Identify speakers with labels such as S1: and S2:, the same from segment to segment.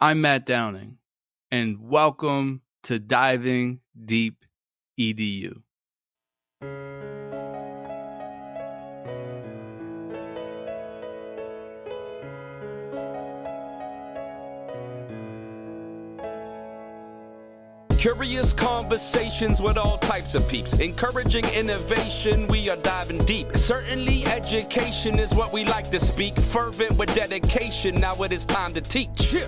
S1: I'm Matt Downing, and welcome to Diving Deep EDU.
S2: Curious conversations with all types of peeps. Encouraging innovation, we are diving deep. Certainly education is what we like to speak. Fervent with dedication, now it is time to teach. Yeah.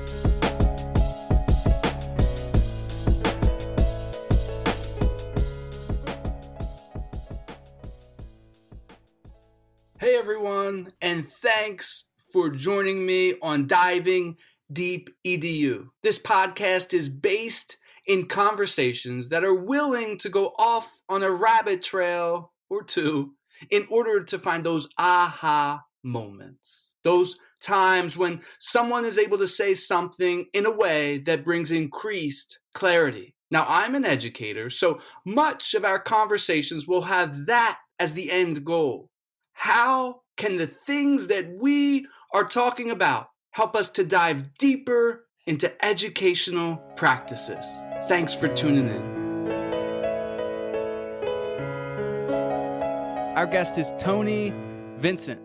S1: Hey everyone, and thanks for joining me on Diving Deep EDU. This podcast is based in conversations that are willing to go off on a rabbit trail or two in order to find those aha moments. Those times when someone is able to say something in a way that brings increased clarity. Now, I'm an educator, so much of our conversations will have that as the end goal. How can the things that we are talking about help us to dive deeper into educational practices? Thanks for tuning in. Our guest is Tony Vincent.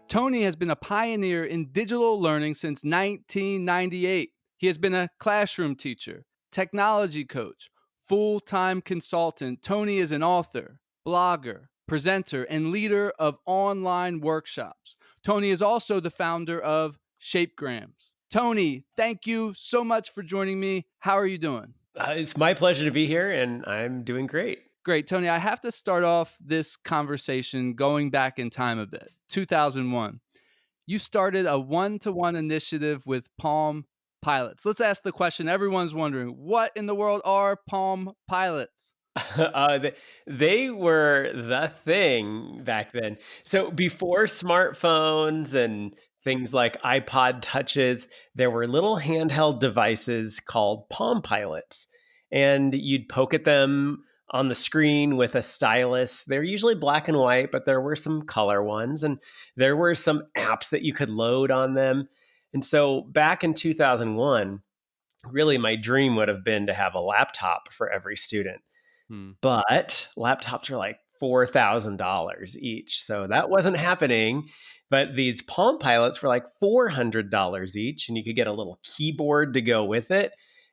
S1: Tony has been a pioneer in digital learning since 1998. He has been a classroom teacher, technology coach, full-time consultant. Tony is an author, blogger, presenter, and leader of online workshops. Tony is also the founder of Shapegrams. Tony, thank you so much for joining me. How are you doing?
S3: It's my pleasure to be here, and I'm doing great.
S1: Great. Tony, I have to start off this conversation going back in time a bit. 2001. You started a one-to-one initiative with Palm Pilots. Let's ask the question everyone's wondering. What in the world are Palm Pilots?
S3: They were the thing back then. So before smartphones and things like iPod touches, there were little handheld devices called Palm Pilots. And you'd poke at them on the screen with a stylus. They're usually black and white, but there were some color ones. And there were some apps that you could load on them. And so back in 2001, really my dream would have been to have a laptop for every student. But laptops are like $4,000 each. So that wasn't happening. But these Palm Pilots were like $400 each, and you could get a little keyboard to go with it.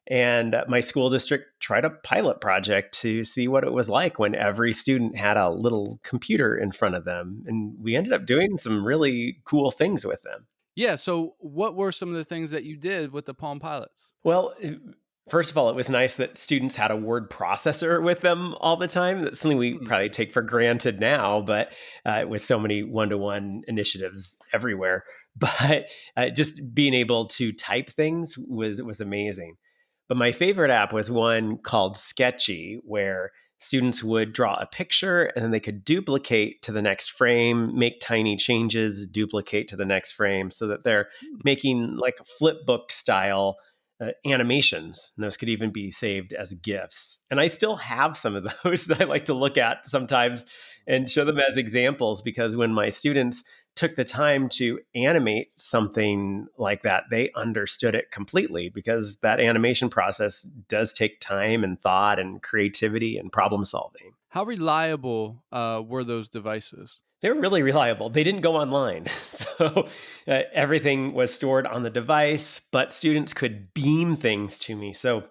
S3: And my school district tried a pilot project to see what it was like when every student had a little computer in front of them. And we ended up doing some really cool things with them.
S1: Yeah. So what were some of the things that you did with the Palm Pilots?
S3: Well, first of all, it was nice that students had a word processor with them all the time. That's something we probably take for granted now, but with so many one-to-one initiatives everywhere. But just being able to type things was amazing. But my favorite app was one called Sketchy, where students would draw a picture and then they could duplicate to the next frame, make tiny changes, duplicate to the next frame, so that they're making like flip book style animations. And those could even be saved as GIFs. And I still have some of those that I like to look at sometimes and show them as examples, because when my students took the time to animate something like that, they understood it completely, because that animation process does take time and thought and creativity and problem solving.
S1: How reliable were those devices?
S3: They were really reliable. They didn't go online. So everything was stored on the device, but students could beam things to me. So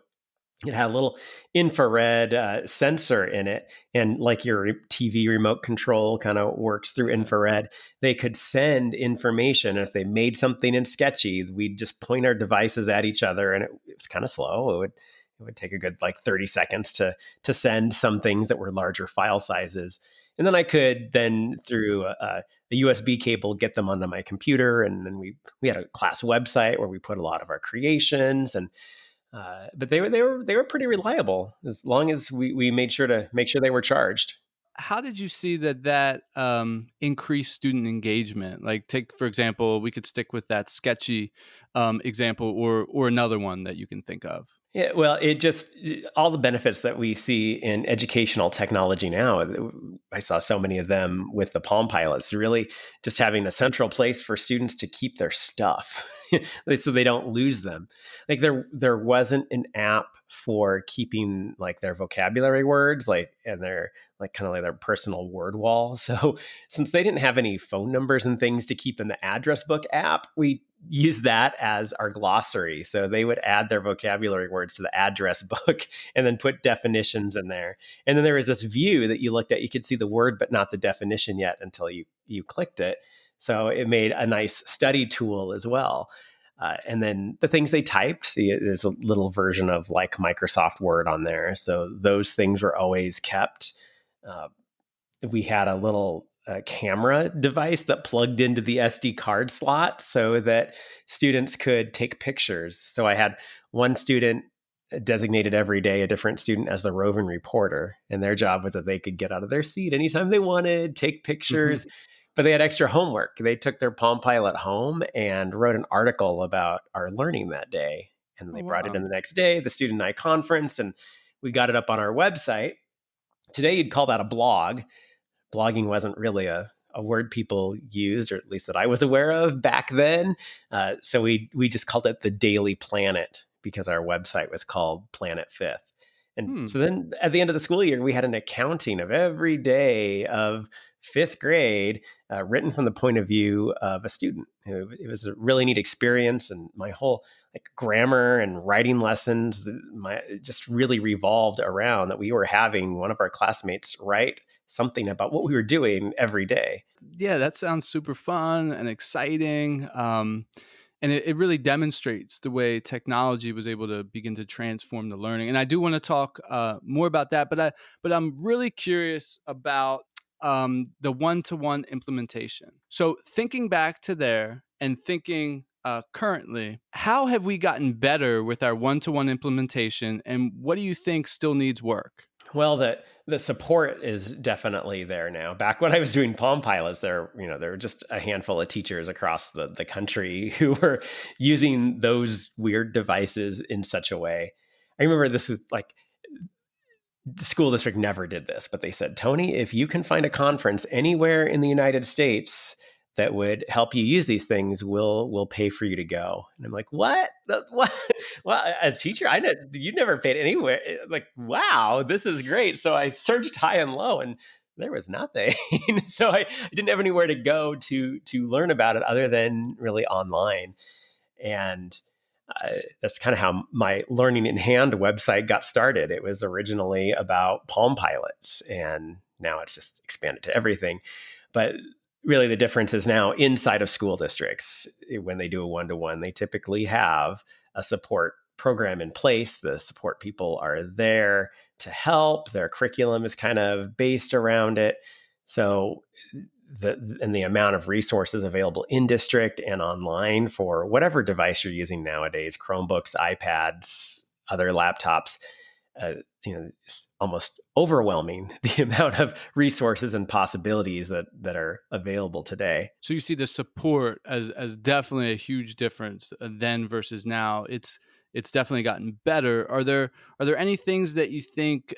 S3: it had a little infrared sensor in it. And like your TV remote control kind of works through infrared, they could send information. If they made something in Sketchy, we'd just point our devices at each other, and it was kind of slow. It would take a good like 30 seconds to send some things that were larger file sizes. And then I could through a USB cable get them onto my computer, and then we had a class website where we put a lot of our creations. And but they were pretty reliable, as long as we made sure they were charged.
S1: How did you see that increased student engagement? Like, take for example, we could stick with that Sketchy example, or another one that you can think of.
S3: Yeah, well, all the benefits that we see in educational technology now, I saw so many of them with the Palm Pilots, really just having a central place for students to keep their stuff so they don't lose them. Like there wasn't an app for keeping like their vocabulary words, like and their like kind of like their personal word wall. So since they didn't have any phone numbers and things to keep in the address book app, we use that as our glossary. So they would add their vocabulary words to the address book and then put definitions in there. And then there was this view that you looked at, you could see the word, but not the definition yet until you clicked it. So it made a nice study tool as well. And then the things they typed, there's a little version of like Microsoft Word on there. So those things were always kept. Uh, we had a little camera device that plugged into the SD card slot so that students could take pictures. So I had one student designated every day, a different student as the roving reporter. And their job was that they could get out of their seat anytime they wanted, take pictures, but they had extra homework. They took their Palm Pilot home and wrote an article about our learning that day. And
S1: Oh,
S3: they brought it in
S1: wow.
S3: the next day. The student and I conferenced and we got it up on our website. Today, you'd call that a blog. Blogging wasn't really a word people used, or at least that I was aware of back then. So we just called it the Daily Planet because our website was called Planet Fifth. And
S1: Hmm.
S3: so then at the end of the school year, we had an accounting of every day of fifth grade written from the point of view of a student. It was a really neat experience. And my whole like grammar and writing lessons, it just really revolved around that we were having one of our classmates write something about what we were doing every day.
S1: Yeah, that sounds super fun and exciting. And it really demonstrates the way technology was able to begin to transform the learning. And I do want to talk more about that, but I'm really curious about the one-to-one implementation. So thinking back to there and thinking currently, how have we gotten better with our one-to-one implementation, and what do you think still needs work?
S3: Well, the support is definitely there now. Back when I was doing Palm Pilots, there were just a handful of teachers across the country who were using those weird devices in such a way. I remember this was like the school district never did this, but they said, Tony, if you can find a conference anywhere in the United States that would help you use these things, we'll pay for you to go. And I'm like, what? What? Well, as a teacher, I know you never paid anywhere. Like, wow, this is great. So I searched high and low, and there was nothing. So I didn't have anywhere to go to learn about it other than really online. And that's kind of how my Learning in Hand website got started. It was originally about Palm Pilots, and now it's just expanded to everything. But really, the difference is now inside of school districts, when they do a one-to-one, they typically have a support program in place. The support people are there to help. Their curriculum is kind of based around it. So the amount of resources available in district and online for whatever device you're using nowadays, Chromebooks, iPads, other laptops, uh, it's almost overwhelming the amount of resources and possibilities that are available today.
S1: So you see the support as definitely a huge difference then versus now. It's definitely gotten better. Are there any things that you think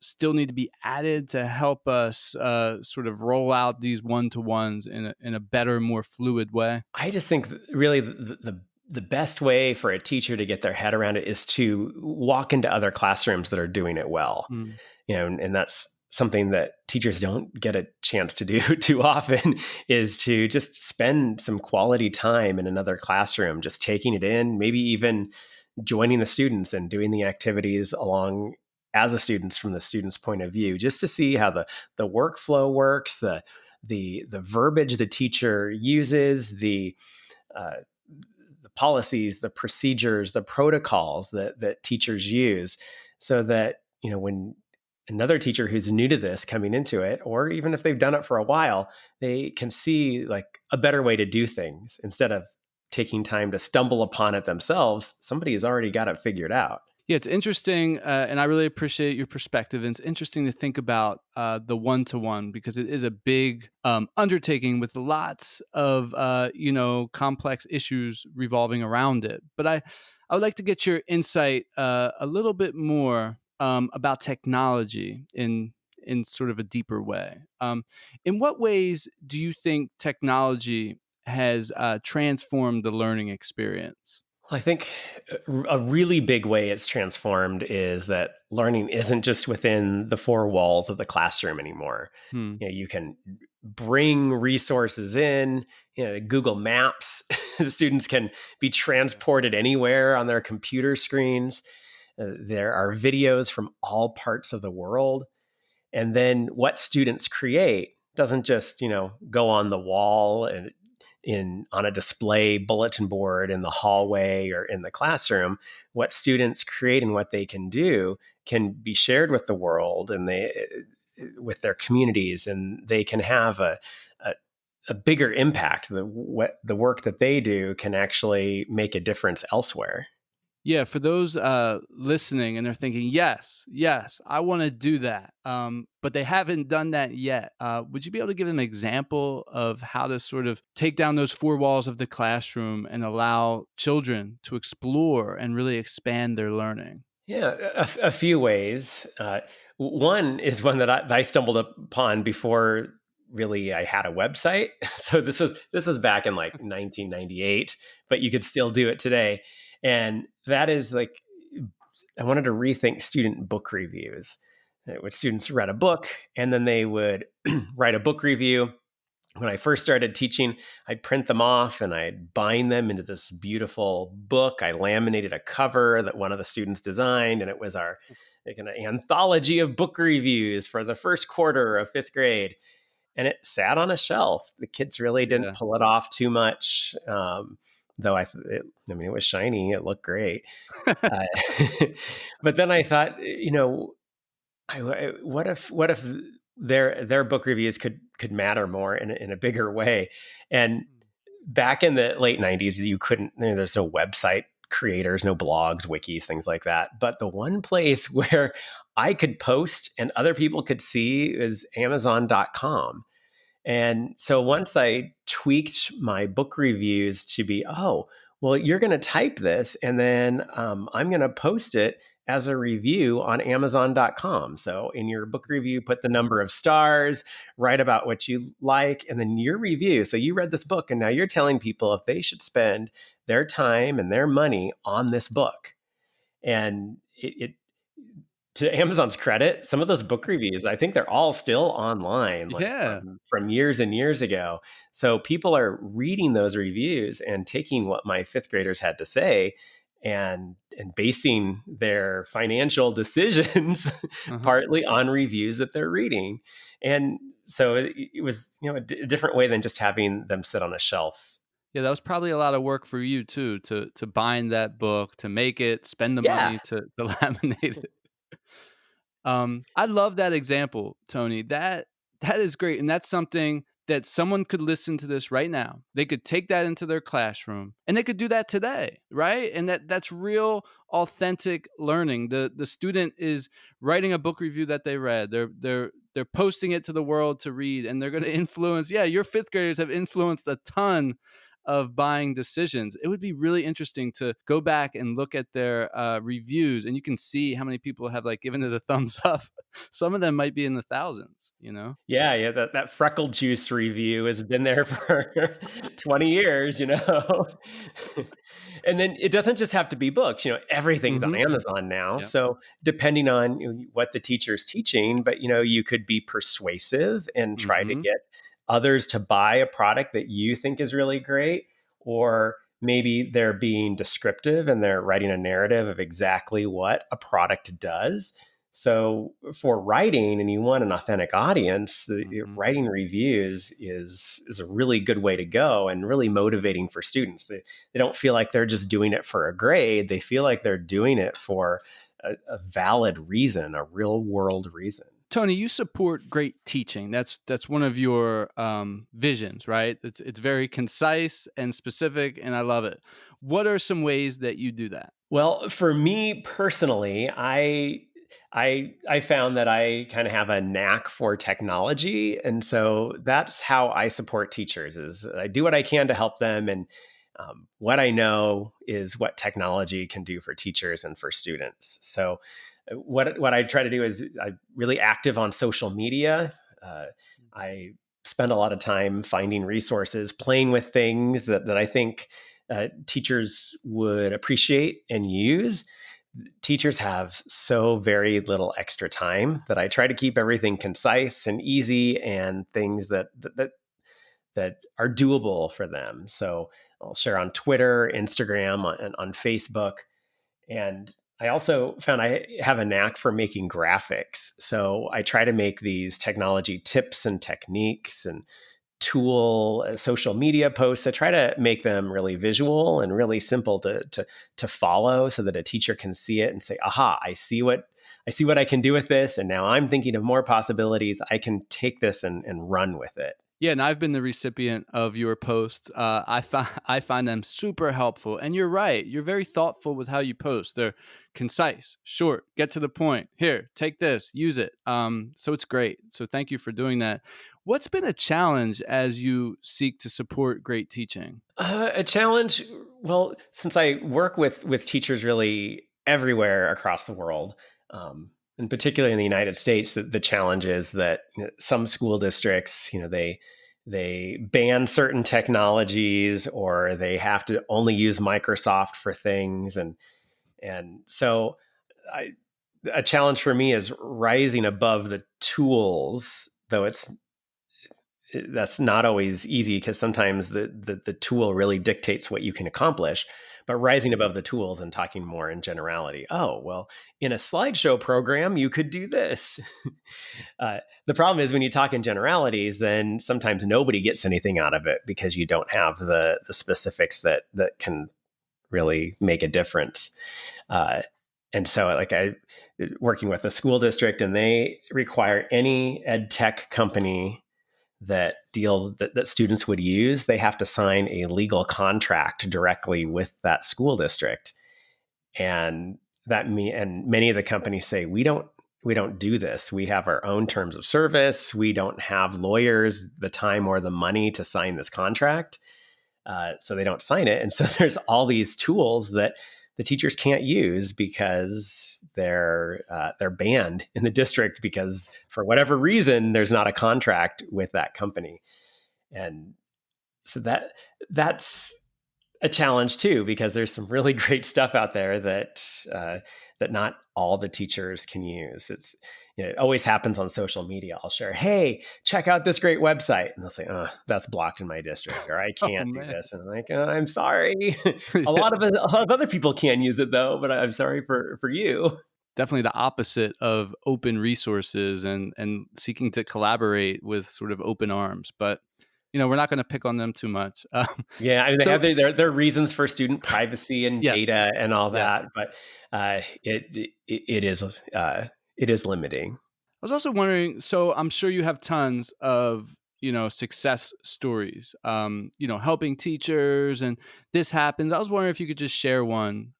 S1: still need to be added to help us sort of roll out these one-to-ones in a better, more fluid way?
S3: I just think really the best way for a teacher to get their head around it is to walk into other classrooms that are doing it well.
S1: Mm.
S3: And that's something that teachers don't get a chance to do too often, is to just spend some quality time in another classroom, just taking it in, maybe even joining the students and doing the activities along as a students from the student's point of view, just to see how the workflow works, the verbiage the teacher uses, uh, the policies, the procedures, the protocols that teachers use, so that when another teacher who's new to this coming into it, or even if they've done it for a while, they can see like a better way to do things instead of taking time to stumble upon it themselves. Somebody has already got it figured out.
S1: Yeah, it's interesting, and I really appreciate your perspective. And it's interesting to think about the one-to-one because it is a big undertaking with lots of complex issues revolving around it. But I would like to get your insight a little bit more about technology in sort of a deeper way. In what ways do you think technology has transformed the learning experience?
S3: Well, I think a really big way it's transformed is that learning isn't just within the four walls of the classroom anymore.
S1: Hmm.
S3: You can bring resources in, Google Maps. The students can be transported anywhere on their computer screens. There are videos from all parts of the world. And then what students create doesn't just, go on the wall and in on a display bulletin board in the hallway or in the classroom. What students create and what they can do can be shared with the world and they with their communities, and they can have a, a bigger impact. The work that they do can actually make a difference elsewhere.
S1: Yeah, for those listening and they're thinking, yes, yes, I want to do that, but they haven't done that yet. Would you be able to give them an example of how to sort of take down those four walls of the classroom and allow children to explore and really expand their learning?
S3: Yeah, a few ways. One is one that I stumbled upon before really I had a website. So this was back in like 1998, but you could still do it today. And that is like I wanted to rethink student book reviews. When students read a book and then they would write a book review. When I first started teaching, I'd print them off and I'd bind them into this beautiful book. I laminated a cover that one of the students designed, and it was our like an anthology of book reviews for the first quarter of fifth grade. And it sat on a shelf. The kids really didn't
S1: Yeah.
S3: pull it off too much, though I mean, it was shiny. It looked great. Uh, but then I thought, what if their book reviews could matter more in a bigger way? And back in the late 90s, you couldn't, there's no website creators, no blogs, wikis, things like that. But the one place where I could post and other people could see is Amazon.com. And so once I tweaked my book reviews to be, oh, well, you're going to type this and then I'm going to post it as a review on Amazon.com. So in your book review, put the number of stars, write about what you like, and then your review. So you read this book and now you're telling people if they should spend their time and their money on this book. And it to Amazon's credit, some of those book reviews, I think they're all still online, like
S1: Yeah.
S3: from years and years ago. So people are reading those reviews and taking what my fifth graders had to say and basing their financial decisions
S1: Uh-huh.
S3: partly on reviews that they're reading. And so it was, a different way than just having them sit on a shelf.
S1: Yeah, that was probably a lot of work for you too, to bind that book, to make it, spend the
S3: Yeah.
S1: money to laminate it. I love that example, Tony. That is great, and that's something that someone could listen to this right now. They could take that into their classroom, and they could do that today, right? And that's real, authentic learning. The student is writing a book review that they read. They're posting it to the world to read, and they're going to influence. Yeah, your fifth graders have influenced a ton of buying decisions. It would be really interesting to go back and look at their reviews, and you can see how many people have like given it a thumbs up. Some of them might be in the thousands, you know?
S3: Yeah, yeah, that freckle juice review has been there for 20 years, you know? And then it doesn't just have to be books, everything's on
S1: Hmm.
S3: Amazon now.
S1: Yep.
S3: So depending on what the teacher is teaching, but you could be persuasive and try to
S1: Hmm.
S3: get others to buy a product that you think is really great, or maybe they're being descriptive and they're writing a narrative of exactly what a product does. So for writing and you want an authentic audience,
S1: Hmm.
S3: writing reviews is a really good way to go and really motivating for students. They don't feel like they're just doing it for a grade. They feel like they're doing it for a valid reason, a real world reason.
S1: Tony, you support great teaching. That's one of your visions, right? It's very concise and specific, and I love it. What are some ways that you do that?
S3: Well, for me personally, I found that I kind of have a knack for technology, and so that's how I support teachers. Is I do what I can to help them, and what I know is what technology can do for teachers and for students. So, what I try to do is I'm really active on social media. I spend a lot of time finding resources, playing with things that I think teachers would appreciate and use. Teachers have so very little extra time that I try to keep everything concise and easy and things that are doable for them. So I'll share on Twitter, Instagram, and on Facebook. And I also found I have a knack for making graphics. So I try to make these technology tips and techniques and social media posts. I try to make them really visual and really simple to follow so that a teacher can see it and say, aha, I see what I can do with this. And now I'm thinking of more possibilities. I can take this and run with it.
S1: Yeah, and I've been the recipient of your posts. I find them super helpful, and you're right. You're very thoughtful with how you post. They're concise, short, get to the point. Here, take this, use it. So it's great. So thank you for doing that. What's been a challenge as you seek to support great teaching?
S3: A challenge. Well, since I work with teachers really everywhere across the world, and particularly in the United States, the challenge is that some school districts, they ban certain technologies or they have to only use Microsoft for things, and so I, a challenge for me is rising above the tools, though that's not always easy because sometimes the tool really dictates what you can accomplish, but rising above the tools and talking more in generality. Oh, well, in a slideshow program you could do this. The problem is when you talk in generalities, then sometimes nobody gets anything out of it because you don't have the specifics that can really make a difference. And so like I working with a school district, and they require any ed tech company that students would use, they have to sign a legal contract directly with that school district. And and many of the companies say, we don't do this. We have our own terms of service. We don't have lawyers the time or the money to sign this contract. So they don't sign it. And so there's all these tools that the teachers can't use because they're banned in the district because for whatever reason there's not a contract with that company. And so that's a challenge too, because there's some really great stuff out there that not all the teachers can use. It always happens on social media. I'll share, hey, check out this great website. And they'll say, oh, that's blocked in my district, or I
S1: Oh,
S3: can't do
S1: man.
S3: this. And I'm like, oh, I'm sorry. A lot of other people can use it though, but I'm sorry for you.
S1: Definitely the opposite of open resources and seeking to collaborate with sort of open arms. But we're not going to pick on them too much.
S3: Yeah, I mean, they
S1: So
S3: have their reasons for student privacy and
S1: yeah,
S3: data and all
S1: yeah.
S3: that, but it is limiting.
S1: I was also wondering, so I'm sure you have tons of, success stories, helping teachers and this happens. I was wondering if you could just share one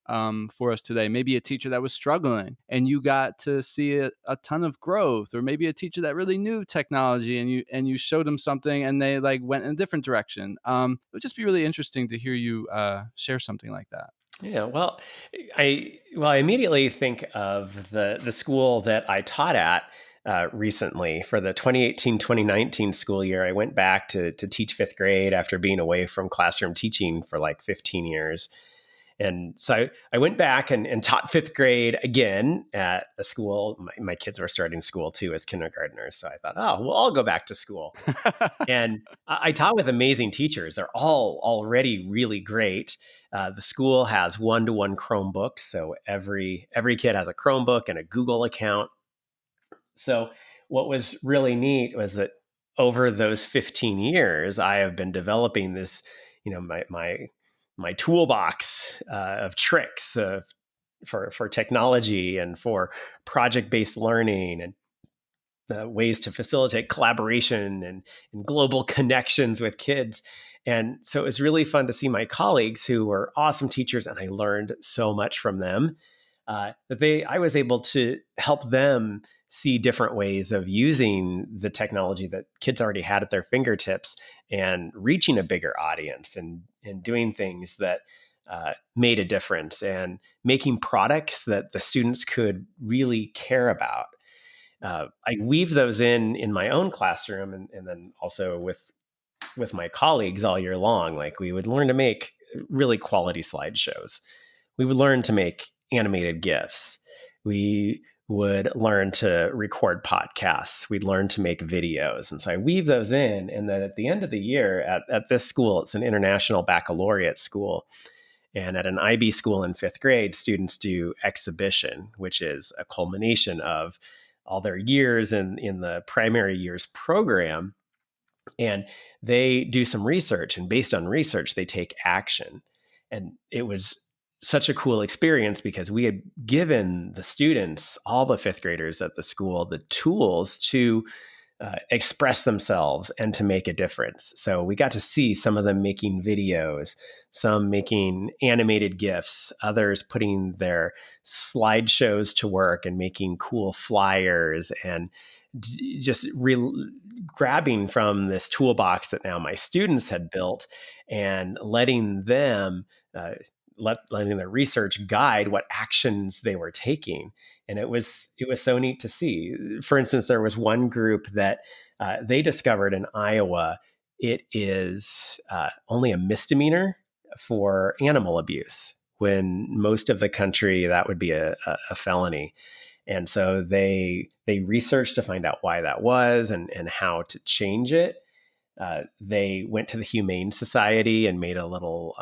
S1: for us today. Maybe a teacher that was struggling and you got to see a ton of growth, or maybe a teacher that really knew technology and you showed them something and they like went in a different direction. It would just be really interesting to hear you share something like that.
S3: Yeah, well, I immediately think of the school that I taught at recently for the 2018-2019 school year. I went back to teach fifth grade after being away from classroom teaching for like 15 years. And so I went back and taught fifth grade again at a school. My kids were starting school too as kindergartners. So I thought, oh, well, I'll go back to school. And I taught with amazing teachers. They're all already really great. The school has one-to-one Chromebooks. So every kid has a Chromebook and a Google account. So what was really neat was that over those 15 years, I have been developing this, my toolbox of tricks for technology and for project-based learning. ways to facilitate collaboration and global connections with kids. And so it was really fun to see my colleagues who were awesome teachers, and I learned so much from them. I was able to help them see different ways of using the technology that kids already had at their fingertips and reaching a bigger audience and doing things that made a difference and making products that the students could really care about. I weave those in my own classroom, and then also with my colleagues all year long. Like, we would learn to make really quality slideshows. We would learn to make animated GIFs. We would learn to record podcasts. We'd learn to make videos. And so I weave those in. And then at the end of the year at this school, it's an international baccalaureate school. And at an IB school in fifth grade, students do exhibition, which is a culmination of all their years in the primary years program. And they do some research, and based on research, they take action. And it was such a cool experience because we had given the students, all the fifth graders at the school, the tools to express themselves and to make a difference. So we got to see some of them making videos, some making animated GIFs, others putting their slideshows to work and making cool flyers, and just grabbing from this toolbox that now my students had built and letting them letting their research guide what actions they were taking. And it was so neat to see. For instance, there was one group that they discovered in Iowa, it is only a misdemeanor for animal abuse, when most of the country that would be a felony. And so they researched to find out why that was and how to change it. They went to the Humane Society and made a little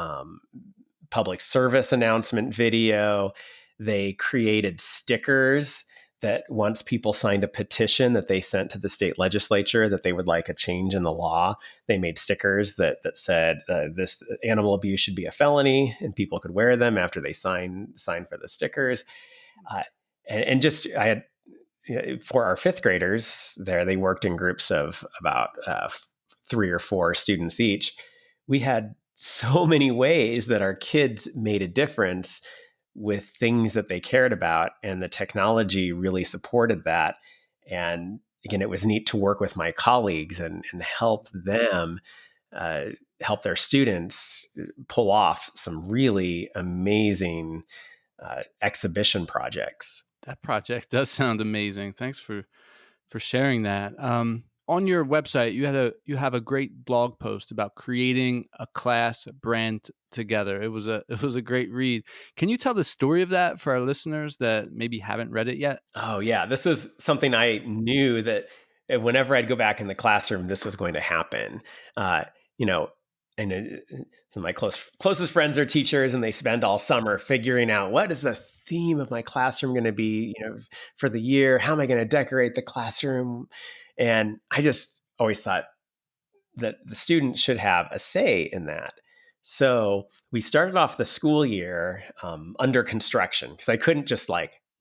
S3: public service announcement video. They created stickers that once people signed a petition that they sent to the state legislature that they would like a change in the law, they made stickers that said this animal abuse should be a felony, and people could wear them after they sign for the stickers. And just, I had, for our fifth graders there, they worked in groups of about 3 or 4 students each. We had so many ways that our kids made a difference with things that they cared about, and the technology really supported that. And again, it was neat to work with my colleagues and help them help their students pull off some really amazing exhibition projects.
S1: That project does sound amazing. Thanks for sharing that. On your website, you have a great blog post about creating a class brand together. It was a great read. Can you tell the story of that for our listeners that maybe haven't read it yet?
S3: Oh yeah, this is something I knew that whenever I'd go back in the classroom, this was going to happen. You know, and some of my closest friends are teachers, and they spend all summer figuring out what is the theme of my classroom going to be, for the year. How am I going to decorate the classroom? And I just always thought that the student should have a say in that. So we started off the school year under construction, because I couldn't just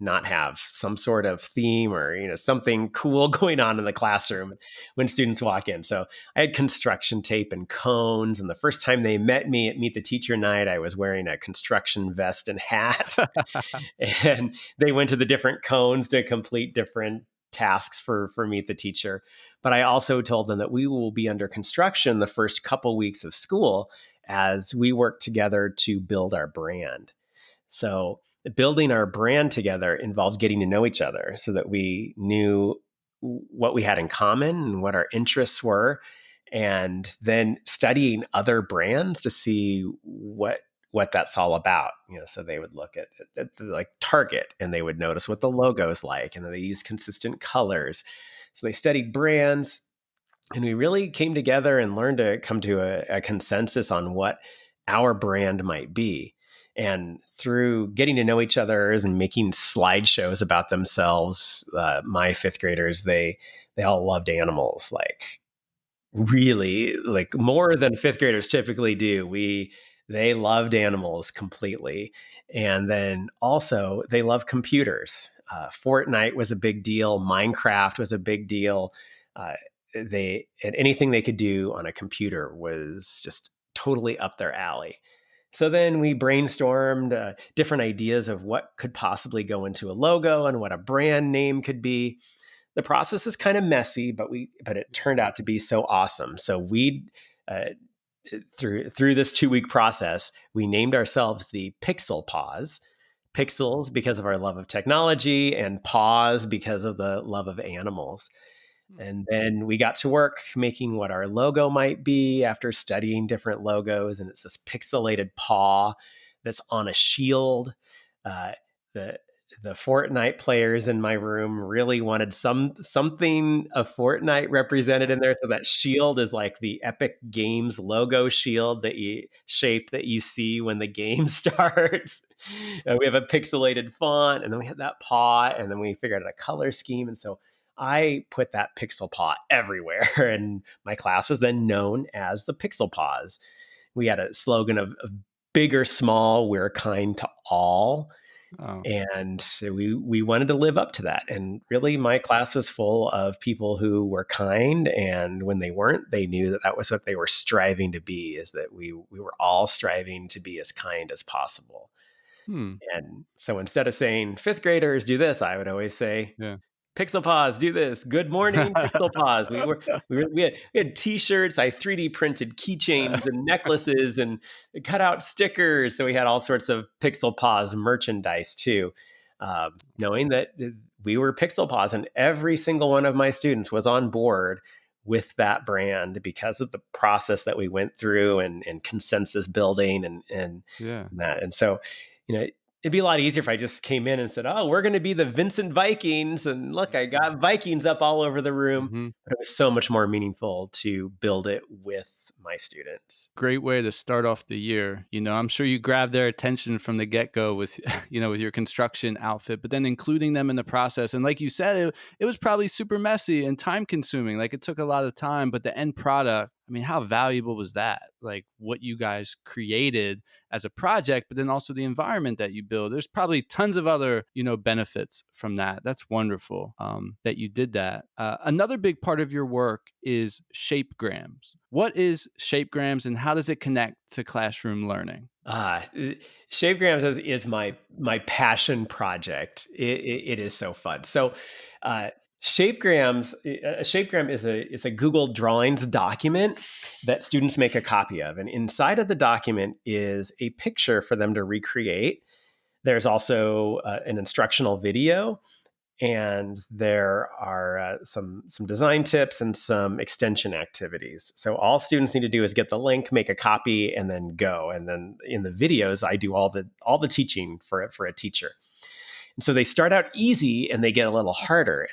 S3: not have some sort of theme or something cool going on in the classroom when students walk in. So I had construction tape and cones, and the first time they met me at Meet the Teacher night, I was wearing a construction vest and hat. And they went to the different cones to complete different tasks for Meet the Teacher. But I also told them that we will be under construction the first couple weeks of school as we work together to build our brand. So building our brand together involved getting to know each other so that we knew what we had in common and what our interests were, and then studying other brands to see what that's all about. So they would look at Target, and they would notice what the logo is like, and then they use consistent colors. So they studied brands, and we really came together and learned to come to a consensus on what our brand might be. And through getting to know each other and making slideshows about themselves, my fifth graders, they all loved animals, really more than fifth graders typically do. They loved animals completely. And then also, they love computers. Fortnite was a big deal. Minecraft was a big deal. Uh, and anything they could do on a computer was just totally up their alley. So then we brainstormed different ideas of what could possibly go into a logo and what a brand name could be. The process is kind of messy, but it turned out to be so awesome. So we uh, through this 2 week process, we named ourselves the Pixel Paws. Pixels because of our love of technology, and paws because of the love of animals. And then we got to work making what our logo might be after studying different logos. And it's this pixelated paw that's on a shield. Uh, the the Fortnite players in my room really wanted something of Fortnite represented in there. So that shield is like the Epic Games logo shield shape that you see when the game starts. We have a pixelated font, and then we had that paw, and then we figured out a color scheme. And so I put that pixel paw everywhere, and my class was then known as the Pixel Paws. We had a slogan of big or small, we're kind to all.
S4: Oh.
S3: And we wanted to live up to that. And really, my class was full of people who were kind, and when they weren't, they knew that that was what they were striving to be. Is that we were all striving to be as kind as possible.
S4: Hmm.
S3: And so instead of saying fifth graders do this, I would always say
S4: Yeah.
S3: Pixel Paws, do this. Good morning, Pixel Paws. We had T-shirts. I 3D printed keychains and necklaces and cut out stickers. So we had all sorts of Pixel Paws merchandise too. Knowing that we were Pixel Paws, and every single one of my students was on board with that brand because of the process that we went through, and consensus building and
S4: Yeah.
S3: that. And so, it'd be a lot easier if I just came in and said, "Oh, we're going to be the Vincent Vikings, and look, I got Vikings up all over the room."
S4: Mhm.
S3: But it was so much more meaningful to build it with my students.
S4: Great way to start off the year. I'm sure you grabbed their attention from the get-go with, with your construction outfit, but then including them in the process. And like you said, it was probably super messy and time consuming. Like, it took a lot of time, but the end product, I mean, how valuable was that? Like, what you guys created as a project, but then also the environment that you build. There's probably tons of other, benefits from that. That's wonderful that you did that. Another big part of your work is Shapegrams. What is Shapegrams, and how does it connect to classroom learning?
S3: Shapegrams is my passion project. It is so fun. So, uh, Shapegrams, a Shapegram is a Google Drawings document that students make a copy of, and inside of the document is a picture for them to recreate. There's also an instructional video, and there are some design tips and some extension activities. So all students need to do is get the link, make a copy, and then go. And then in the videos, I do all the teaching for a teacher. And so they start out easy and they get a little harder.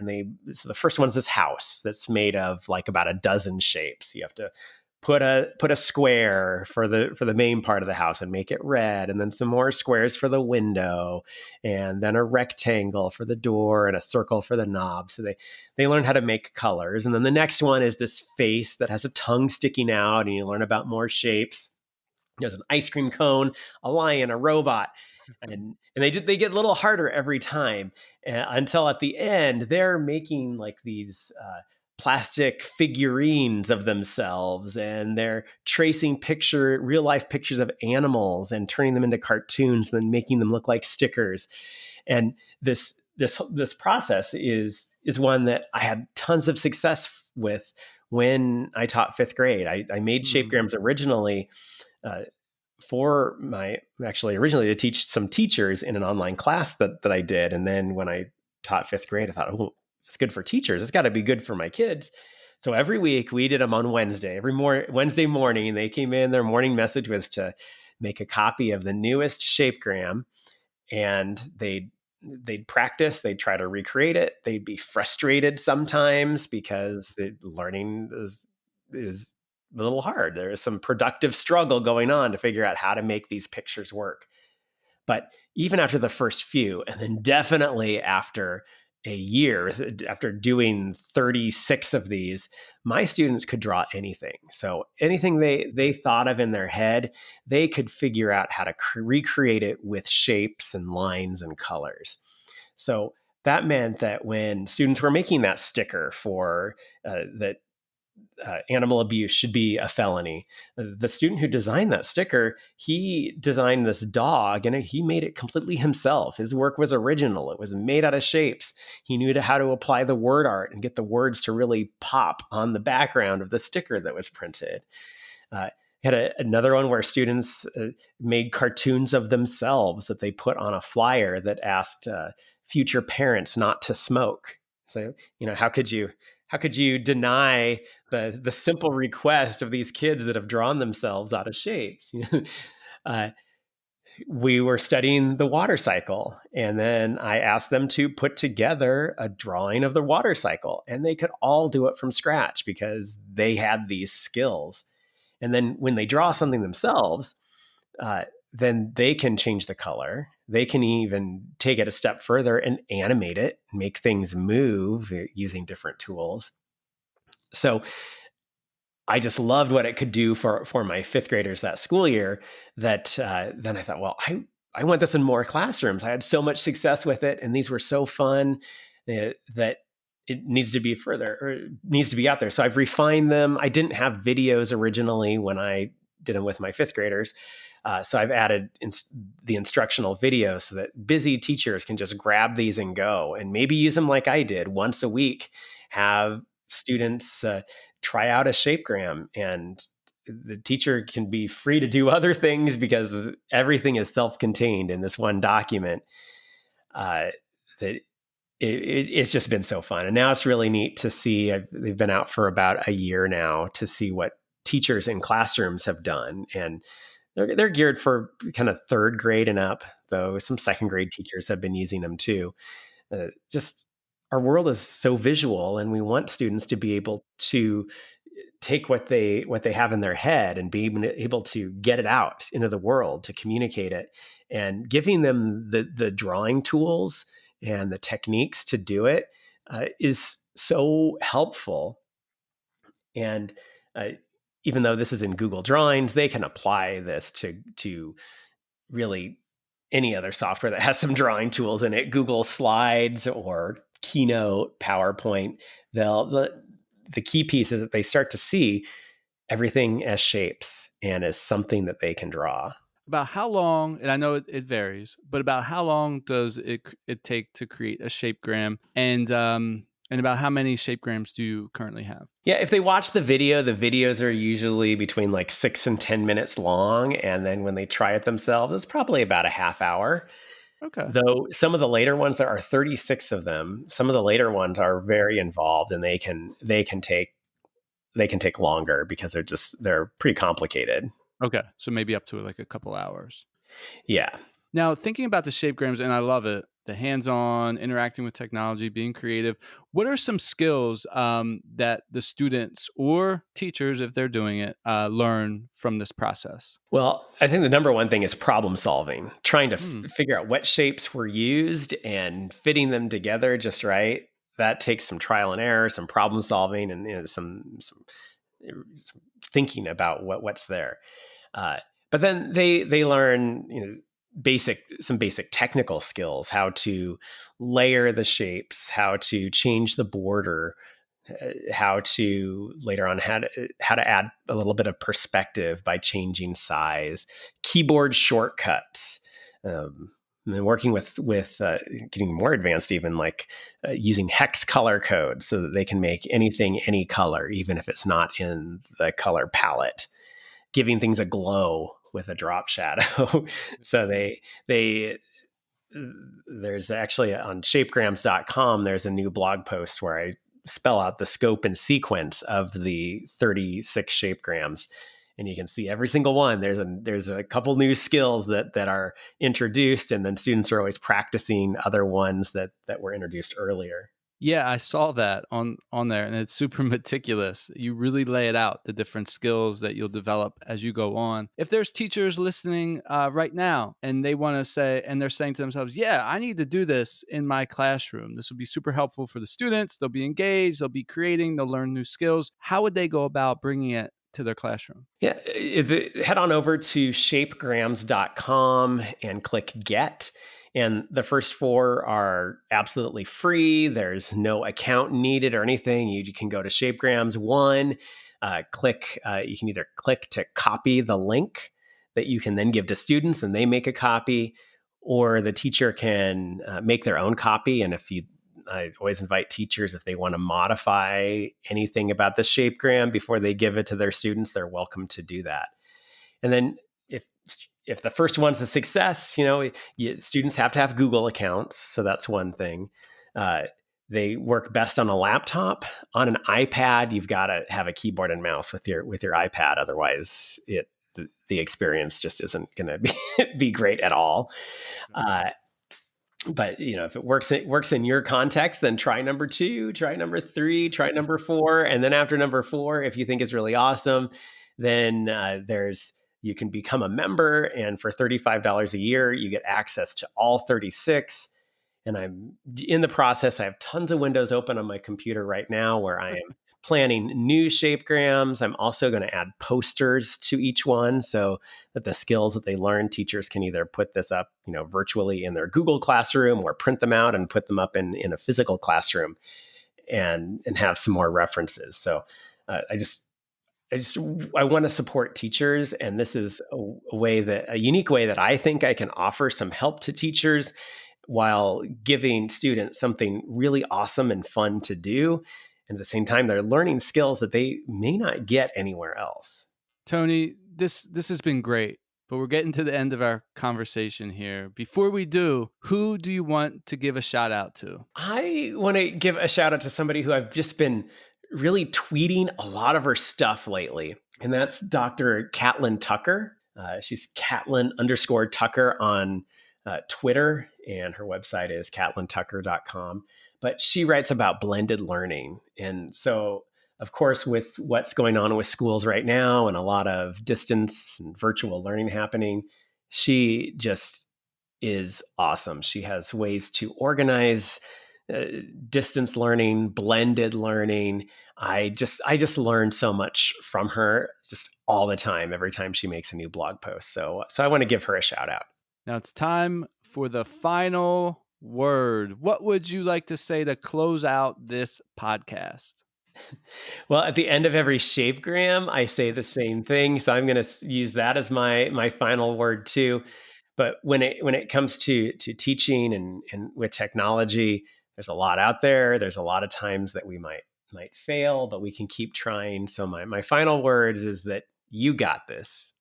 S3: So the first one's this house that's made of like about a dozen shapes. You have to put a square for the main part of the house and make it red, and then some more squares for the window, and then a rectangle for the door and a circle for the knob. So they learn how to make colors. And then the next one is this face that has a tongue sticking out, and you learn about more shapes. There's an ice cream cone, a lion, a robot, and they get a little harder every time, until at the end they're making like these plastic figurines of themselves, and they're tracing real life pictures of animals and turning them into cartoons, and then making them look like stickers. And this process is one that I had tons of success with when I taught fifth grade. I made Shapegrams originally originally to teach some teachers in an online class that I did. And then when I taught fifth grade, I thought, oh, if it's good for teachers, it's got to be good for my kids. So every week we did them on Wednesday. Wednesday morning, they came in, their morning message was to make a copy of the newest Shapegram, and they'd practice, they'd try to recreate it. They'd be frustrated sometimes because the learning is a little hard. There is some productive struggle going on to figure out how to make these pictures work. But even after the first few, and then definitely after a year, after doing 36 of these, my students could draw anything. So anything they thought of in their head, they could figure out how to recreate it with shapes and lines and colors. So that meant that when students were making that sticker for that animal abuse should be a felony, the student who designed that sticker, he designed this dog and he made it completely himself. His work was original. It was made out of shapes. He knew how to apply the word art and get the words to really pop on the background of the sticker that was printed. Had another one where students made cartoons of themselves that they put on a flyer that asked future parents not to smoke. So, how could you deny the simple request of these kids that have drawn themselves out of shapes? We were studying the water cycle, and then I asked them to put together a drawing of the water cycle, and they could all do it from scratch because they had these skills. And then when they draw something themselves, then they can change the color. They can even take it a step further and animate it, make things move using different tools. So I just loved what it could do for my fifth graders that school year, that then I thought, well, I want this in more classrooms. I had so much success with it, and these were so fun that it needs to be out there. So I've refined them. I didn't have videos originally when I did them with my fifth graders. So I've added the instructional video so that busy teachers can just grab these and go, and maybe use them like I did once a week. Have students try out a shapegram, and the teacher can be free to do other things because everything is self-contained in this one document. That it's just been so fun. And now it's really neat to see, they've been out for about a year now, to see what teachers in classrooms have done. And they're geared for kind of third grade and up, though some second grade teachers have been using them too. Just our world is so visual, and we want students to be able to take what they have in their head and be able to get it out into the world, to communicate it, and giving them the drawing tools and the techniques to do it is so helpful. And even though this is in Google Drawings, they can apply this to really any other software that has some drawing tools in it, Google Slides or Keynote, PowerPoint. The key piece is that they start to see everything as shapes and as something that they can draw.
S4: About how long, and I know it varies, but about how long does it take to create a shapegram, and about how many shapegrams do you currently have?
S3: Yeah, if they watch the videos are usually between like 6 and 10 minutes long, and then when they try it themselves, it's probably about a half hour.
S4: Okay.
S3: Though some of the later ones, there are 36 of them. Some of the later ones are very involved, and they can take longer because they're pretty complicated.
S4: Okay, so maybe up to like a couple hours.
S3: Yeah.
S4: Now, thinking about the shapegrams, and I love it, the hands-on, interacting with technology, being creative, what are some skills that the students or teachers, if they're doing it, learn from this process?
S3: Well, I think the number one thing is problem solving, trying to figure out what shapes were used and fitting them together just right. That takes some trial and error, some problem solving, and some thinking about what's there. But then they learn some basic technical skills, how to layer the shapes, how to change the border, how to later on how to add a little bit of perspective by changing size, keyboard shortcuts. And working with getting more advanced, even like using hex color code so that they can make anything any color, even if it's not in the color palette, giving things a glow with a drop shadow. So there's actually on shapegrams.com, there's a new blog post where I spell out the scope and sequence of the 36 shapegrams. And you can see every single one. There's a couple new skills that are introduced, and then students are always practicing other ones that were introduced earlier.
S4: Yeah, I saw that on there, and it's super meticulous. You really lay it out, the different skills that you'll develop as you go on. If there's teachers listening right now and they want to say, and they're saying to themselves, yeah, I need to do this in my classroom. This will be super helpful for the students. They'll be engaged, they'll be creating, they'll learn new skills. How would they go about bringing it to their classroom?
S3: Yeah, head on over to shapegrams.com and click Get. And the first 4 are absolutely free. There's no account needed or anything. You can go to Shapegrams 1, you can either click to copy the link that you can then give to students and they make a copy, or the teacher can make their own copy. And I always invite teachers, if they want to modify anything about the Shapegram before they give it to their students, they're welcome to do that. And then if the first one's a success, students have to have Google accounts. So that's one thing. They work best on a laptop. On an iPad, you've got to have a keyboard and mouse with your iPad. Otherwise, the experience just isn't going to be great at all. But if it works in your context, then try number 2, try number 3, try number 4, and then after number 4, if you think it's really awesome, then you can become a member, and for $35 a year, you get access to all 36. And I'm in the process. I have tons of windows open on my computer right now where I am planning new Shapegrams. I'm also going to add posters to each one so that the skills that they learn, teachers can either put this up, virtually in their Google Classroom or print them out and put them up in a physical classroom and have some more references. So I want to support teachers, and this is a unique way that I think I can offer some help to teachers while giving students something really awesome and fun to do. And at the same time, they're learning skills that they may not get anywhere else.
S4: Tony, this has been great, but we're getting to the end of our conversation here. Before we do, who do you want to give a shout out to?
S3: I want to give a shout out to somebody who I've just been really tweeting a lot of her stuff lately. And that's Dr. Catlin Tucker. She's Catlin_Tucker on Twitter, and her website is catlintucker.com. But she writes about blended learning. And so, of course, with what's going on with schools right now and a lot of distance and virtual learning happening, she just is awesome. She has ways to organize distance learning, blended learning. I just learn so much from her just all the time, every time she makes a new blog post. So I want to give her a shout out.
S4: Now it's time for the final word. What would you like to say to close out this podcast?
S3: Well, at the end of every Shapegram, I say the same thing. So I'm going to use that as my final word too. But when it comes to teaching and with technology, there's a lot out there. There's a lot of times that we might fail, but we can keep trying. So my final words is that you got this.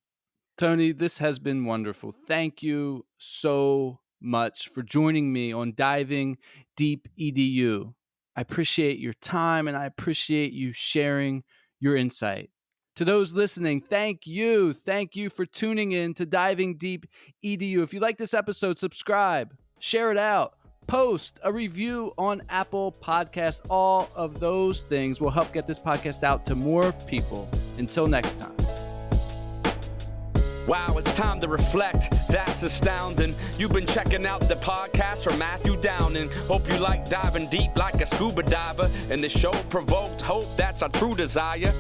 S4: Tony, this has been wonderful. Thank you so much for joining me on Diving Deep EDU. I appreciate your time and I appreciate you sharing your insight. To those listening, thank you. Thank you for tuning in to Diving Deep EDU. If you like this episode, subscribe, share it out, post a review on Apple Podcasts. All of those things will help get this podcast out to more people. Until next time.
S2: Wow, it's time to reflect. That's astounding. You've been checking out the podcast from Matthew Downing. Hope you like diving deep like a scuba diver. And the show provoked hope, that's our true desire.